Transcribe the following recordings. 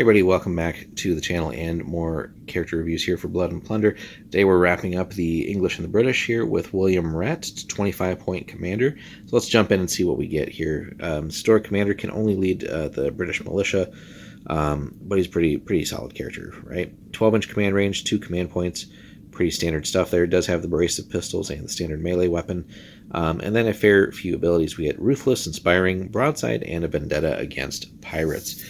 everybody, welcome back to the channel and more character reviews here for Blood and Plunder. Today we're wrapping up the English and the British here with William Rhett, 25-point commander. So let's jump in and see what we get here. Historic commander can only lead the British militia, but he's pretty solid character, right? 12-inch command range, 2 command points, pretty standard stuff there. It does have the abrasive pistols and the standard melee weapon. And then a fair few abilities. We get Ruthless, Inspiring, Broadside, and a Vendetta against pirates.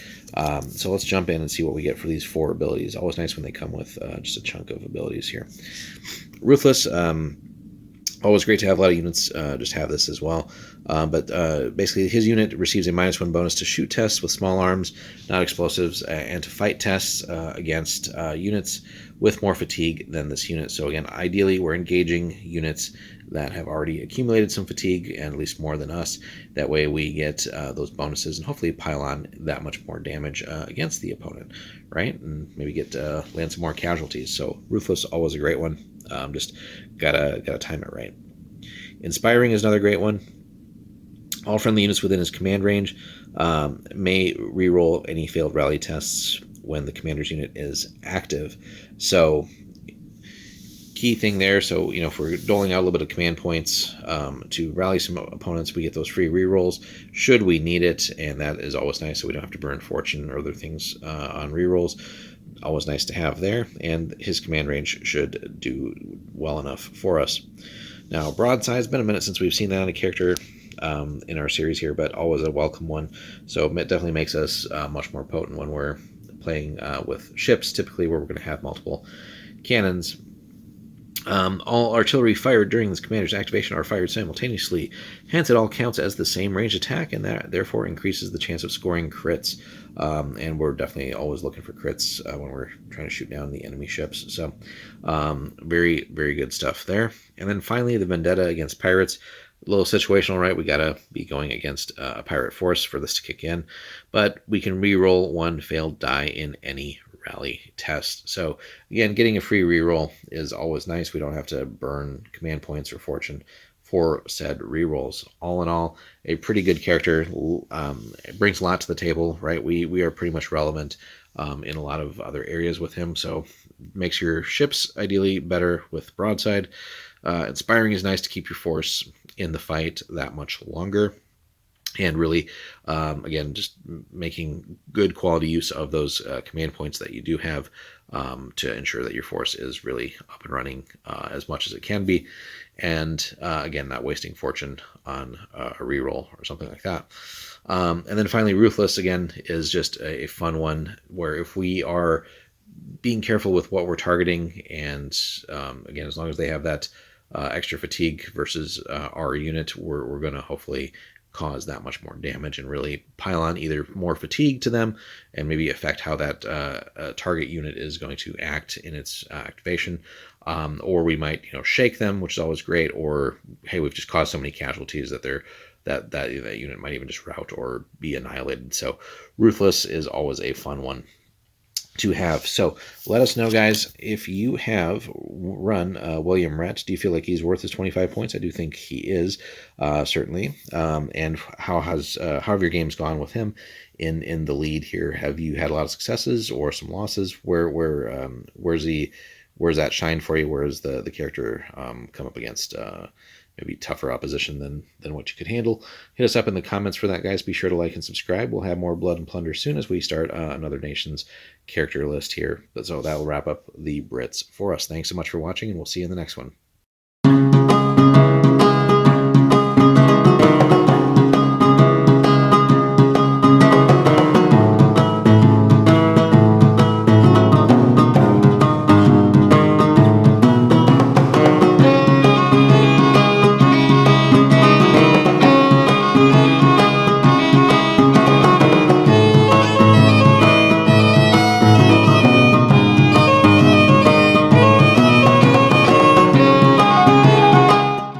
So let's jump in and see what we get for these 4 abilities. Always nice when they come with just a chunk of abilities here. Ruthless, always great to have a lot of units just have this as well. But basically his unit receives a -1 bonus to shoot tests with small arms, not explosives, and to fight tests against units with more fatigue than this unit. So again, ideally we're engaging units that have already accumulated some fatigue, and at least more than us. That way we get those bonuses and hopefully pile on that much more damage against the opponent, right? And maybe get land some more casualties. So Ruthless, always a great one. Just gotta time it right. Inspiring is another great one. All friendly units within his command range may reroll any failed rally tests when the commander's unit is active. So key thing there, so if we're doling out a little bit of command points to rally some opponents, we get those free rerolls should we need it, and that is always nice, so we don't have to burn fortune or other things on rerolls. Always nice to have there, and his command range should do well enough for us. Now, Broadside, it's been a minute since we've seen that on a character in our series here, but always a welcome one. So it definitely makes us much more potent when we're playing with ships, typically where we're going to have multiple cannons. All artillery fired during this commander's activation are fired simultaneously. Hence, it all counts as the same range attack, and that therefore increases the chance of scoring crits. And we're definitely always looking for crits when we're trying to shoot down the enemy ships. So very, very good stuff there. And then finally, the Vendetta against pirates. A little situational, right? We gotta be going against a pirate force for this to kick in, but we can re-roll 1 failed die in any rally test. So again, getting a free reroll is always nice. We don't have to burn command points or fortune for said rerolls. All in all, a pretty good character. It brings a lot to the table, right? We are pretty much relevant in a lot of other areas with him, so makes your ships ideally better with Broadside. Inspiring is nice to keep your force in the fight that much longer. And really, again, just making good quality use of those command points that you do have to ensure that your force is really up and running as much as it can be. And again, not wasting fortune on a reroll or something like that. And then finally, Ruthless, again, is just a fun one where if we are being careful with what we're targeting, and again, as long as they have that extra fatigue versus our unit, we're going to hopefully cause that much more damage and really pile on either more fatigue to them and maybe affect how that target unit is going to act in its activation, or we might shake them, which is always great, or hey, we've just caused so many casualties that that unit might even just rout or be annihilated. So Ruthless is always a fun one to have. So let us know, guys, if you have run William Rhett. Do you feel like he's worth his 25 points? I do think he is, certainly. And how have your games gone with him in the lead here? Have you had a lot of successes or some losses? Where's that shine for you? Where's the character come up against maybe tougher opposition than what you could handle? Hit us up in the comments for that, guys. Be sure to like and subscribe. We'll have more Blood and Plunder soon as we start another nation's character list here. So that'll wrap up the Brits for us. Thanks so much for watching, and we'll see you in the next one.